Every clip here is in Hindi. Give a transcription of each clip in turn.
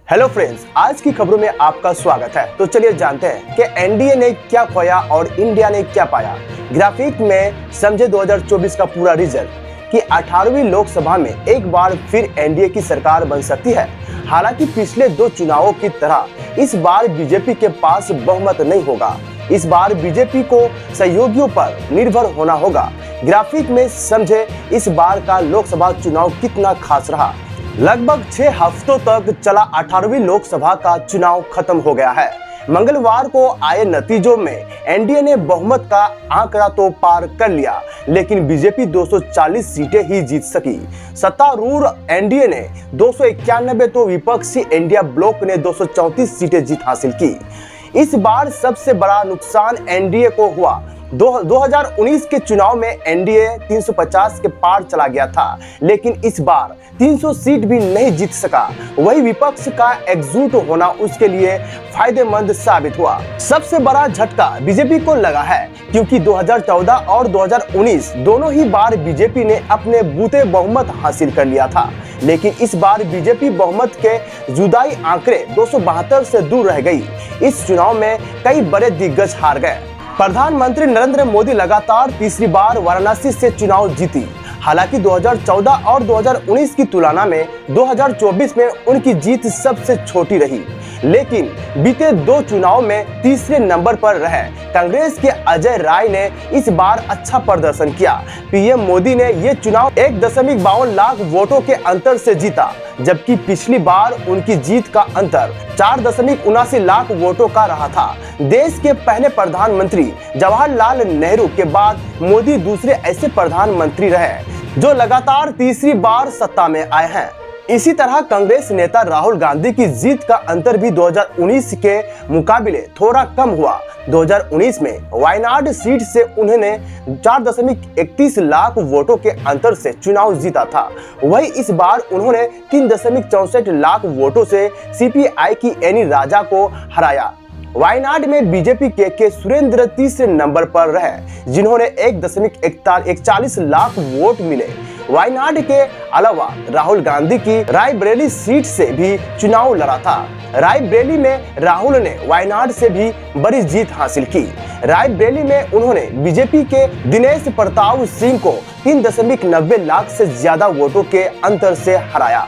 हेलो फ्रेंड्स, आज की खबरों में आपका स्वागत है। तो चलिए जानते हैं कि एनडीए ने क्या खोया और इंडिया ने क्या पाया। ग्राफिक में समझे 2024 का पूरा रिजल्ट कि 18वीं लोकसभा में एक बार फिर एनडीए की सरकार बन सकती है। हालांकि पिछले दो चुनावों की तरह इस बार बीजेपी के पास बहुमत नहीं होगा। इस बार बीजेपी को सहयोगियों पर निर्भर होना होगा। ग्राफिक में समझे इस बार का लोकसभा चुनाव कितना खास रहा। लगभग 6 हफ्तों तक चला 18वीं लोकसभा का चुनाव खत्म हो गया है। मंगलवार को आए नतीजों में एनडीए ने बहुमत का आंकड़ा तो पार कर लिया, लेकिन बीजेपी 240 सीटें ही जीत सकी। सत्तारूढ़ एनडीए ने 291 तो विपक्षी इंडिया ब्लॉक ने 234 सीटें जीत हासिल की। इस बार सबसे बड़ा नुकसान एनडीए को हुआ। 2019 के चुनाव में एनडीए 350 के पार चला गया था, लेकिन इस बार 300 सीट भी नहीं जीत सका। वही विपक्ष का एकजुट होना उसके लिए फायदेमंद साबित हुआ। सबसे बड़ा झटका बीजेपी को लगा है, क्योंकि 2014 और 2019 दोनों ही बार बीजेपी ने अपने बूते बहुमत हासिल कर लिया था, लेकिन इस बार बीजेपी बहुमत के जुदाई आंकड़े 272 से दूर रह गई। इस चुनाव में कई बड़े दिग्गज हार गए। प्रधानमंत्री नरेंद्र मोदी लगातार तीसरी बार वाराणसी से चुनाव जीती। हालांकि 2014 और 2019 की तुलना में 2024 में उनकी जीत सबसे छोटी रही, लेकिन बीते दो चुनाव में तीसरे नंबर पर रहे कांग्रेस के अजय राय ने इस बार अच्छा प्रदर्शन किया। पीएम मोदी ने ये चुनाव 1.52 लाख वोटों के अंतर से जीता, जबकि पिछली बार उनकी जीत का अंतर 4.79 लाख वोटों का रहा था। देश के पहले प्रधानमंत्री जवाहरलाल नेहरू के बाद मोदी दूसरे ऐसे प्रधानमंत्री रहे जो लगातार तीसरी बार सत्ता में आए हैं। इसी तरह कांग्रेस नेता राहुल गांधी की जीत का अंतर भी 2019 के मुकाबले थोड़ा कम हुआ। 2019 में वायनाड सीट से उन्होंने 4.31 लाख वोटों के अंतर से चुनाव जीता था। वही इस बार उन्होंने 3.64 लाख वोटों से सीपीआई की एनी राजा को हराया। वायनाड में बीजेपी के सुरेंद्र तीसरे नंबर पर रहे, जिन्होंने 1.41 लाख वोट मिले। वायनाड के अलावा राहुल गांधी की रायबरेली सीट से भी चुनाव लड़ा था। रायबरेली में राहुल ने वायनाड से भी बड़ी जीत हासिल की। रायबरेली में उन्होंने बीजेपी के दिनेश प्रताप सिंह को 3.90 लाख से ज्यादा वोटों के अंतर से हराया।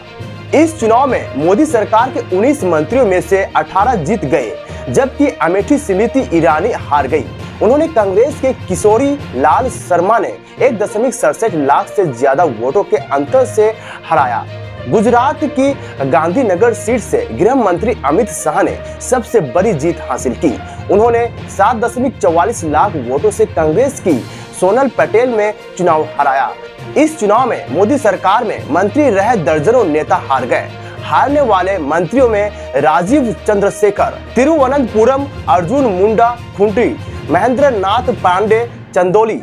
इस चुनाव में मोदी सरकार के 19 मंत्रियों में से 18 जीत गए, जबकि अमेठी स्मृति ईरानी हार गई। उन्होंने कांग्रेस के किशोरी लाल शर्मा ने 1.67 लाख से ज्यादा वोटों के अंतर से हराया। गुजरात की गांधीनगर सीट से गृह मंत्री अमित शाह ने सबसे बड़ी जीत हासिल की। उन्होंने 7.44 लाख वोटों से कांग्रेस की सोनल पटेल में चुनाव हराया। इस चुनाव में मोदी सरकार में मंत्री रहे दर्जनों नेता हार गए। हारने वाले मंत्रियों में राजीव चंद्रशेखर तिरुवनंतपुरम, अर्जुन मुंडा खुंटी, महेंद्र नाथ पांडे चंदौली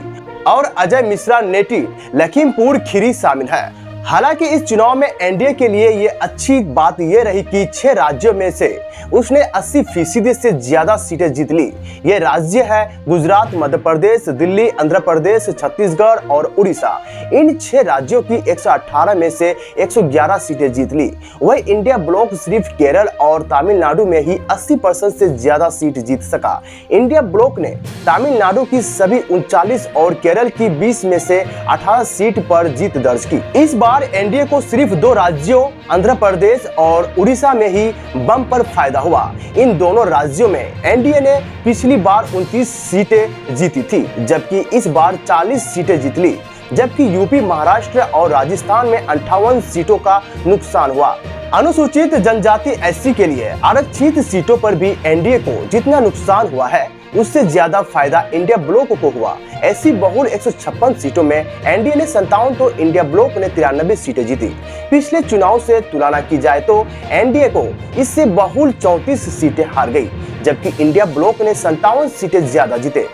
और अजय मिश्रा नेटी लखीमपुर खीरी शामिल है। हालांकि इस चुनाव में एनडीए के लिए ये अच्छी बात ये रही कि 6 राज्यों में से उसने 80% से ज्यादा सीटें जीत ली। ये राज्य है गुजरात, मध्य प्रदेश, दिल्ली, आंध्र प्रदेश, छत्तीसगढ़ और उड़ीसा। इन 6 राज्यों की 118 में से 111 सीटें जीत ली। वही इंडिया ब्लॉक सिर्फ केरल और तमिलनाडु में ही 80% से ज्यादा सीट जीत सका। इंडिया ब्लॉक ने तमिलनाडु की सभी 39 और केरल की 20 में से 18 सीट पर जीत दर्ज की। इस बार एनडीए को सिर्फ 2 राज्यों आंध्र प्रदेश और उड़ीसा में ही बम पर फायदा हुआ। इन दोनों राज्यों में एनडीए ने पिछली बार 29 सीटें जीती थी, जबकि इस बार 40 सीटें जीत ली। जबकि यूपी, महाराष्ट्र और राजस्थान में 58 सीटों का नुकसान हुआ। अनुसूचित जनजाति एससी के लिए आरक्षित सीटों पर भी एनडीए को जितना नुकसान हुआ है, उससे ज्यादा फायदा इंडिया ब्लॉक को हुआ। एससी बहुल 156 सीटों में एनडीए ने 57 तो इंडिया ब्लॉक ने 93 सीटें जीती। पिछले चुनाव से तुलना की जाए तो एनडीए को इससे बहुल 34 सीटें हार गई, जबकि इंडिया ब्लॉक ने 57 सीटें ज्यादा जीते।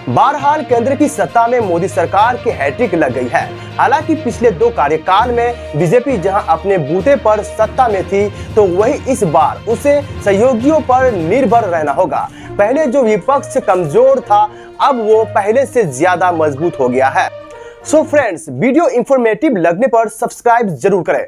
बहरहाल केंद्र की सत्ता में मोदी सरकार की हैट्रिक लग गई है। हालांकि पिछले 2 कार्यकाल में बीजेपी जहां अपने बूते पर सत्ता में थी, तो वही इस बार उसे सहयोगियों पर निर्भर रहना होगा। पहले जो विपक्ष कमजोर था, अब वो पहले से ज्यादा मजबूत हो गया है। सो फ्रेंड्स, वीडियो इंफॉर्मेटिव लगने पर सब्सक्राइब जरूर करें।